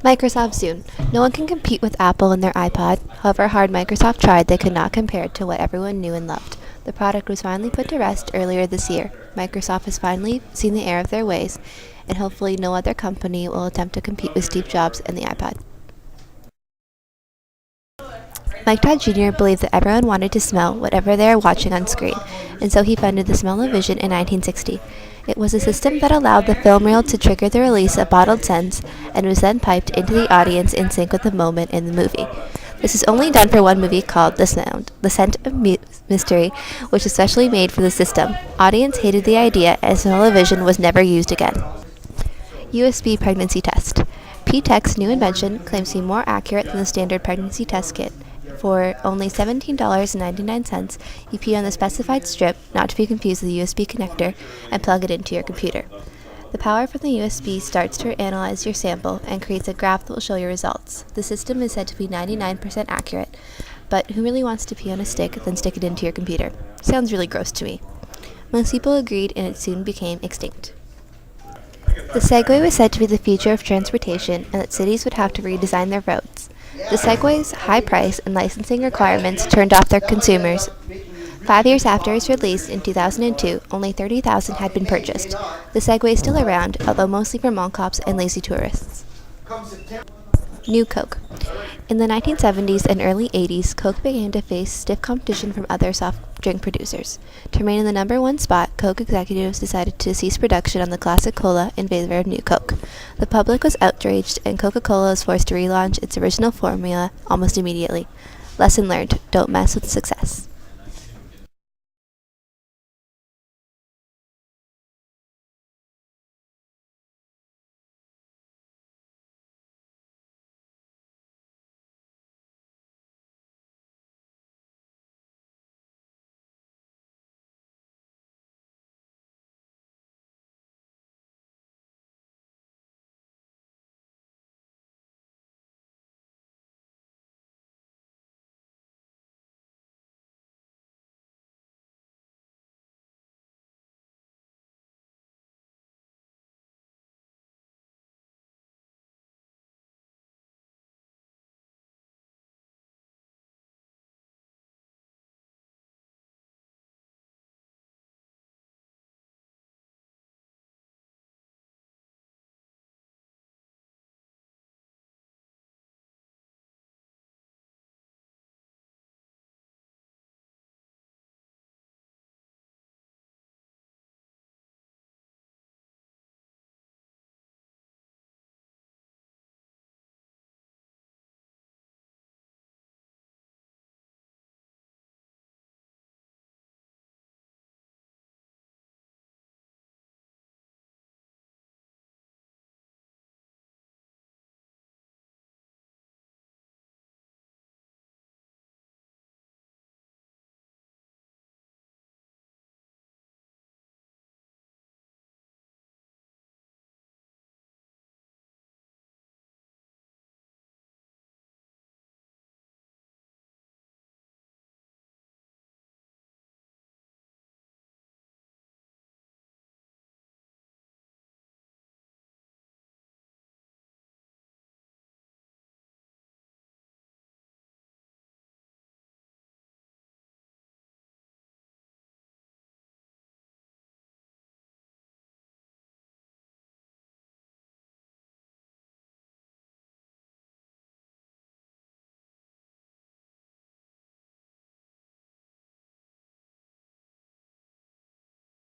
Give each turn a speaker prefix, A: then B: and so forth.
A: Microsoft soon. No one can compete with Apple and their iPod. However hard Microsoft tried, they could not compare it to what everyone knew and loved. The product was finally put to rest earlier this year. Microsoft has finally seen the error of their ways, and hopefully no other company will attempt to compete with Steve Jobs and the iPod. Mike Todd Jr. believed that everyone wanted to smell whatever they were watching on screen, and so he founded the Smell-O-Vision in 1960. It was a system that allowed the film reel to trigger the release of bottled scents and was then piped into the audience in sync with the moment in the movie. This is only done for one movie called The Scent of Mystery, which was specially made for the system. Audience hated the idea, and Smell-O-Vision was never used again. USB pregnancy test. P-Tech's new invention claims to be more accurate than the standard pregnancy test kit. For only $17.99, you pee on the specified strip, not to be confused with the USB connector, and plug it into your computer. The power from the USB starts to analyze your sample and creates a graph that will show your results. The system is said to be 99% accurate, but who really wants to pee on a stick, then stick it into your computer? Sounds really gross to me. Most people agreed, and it soon became extinct. The Segway was said to be the future of transportation, and that cities would have to redesign their roads. The Segway's high price and licensing requirements turned off their consumers. 5 years after its release in 2002, only 30,000 had been purchased. The Segway is still around, although mostly for mall cops and lazy tourists. New Coke. In the 1970s and early 80s, Coke began to face stiff competition from other soft drink producers. To remain in the number one spot, Coke executives decided to cease production on the classic cola in favor of New Coke. The public was outraged, and Coca-Cola was forced to relaunch its original formula almost immediately. Lesson learned: don't mess with success.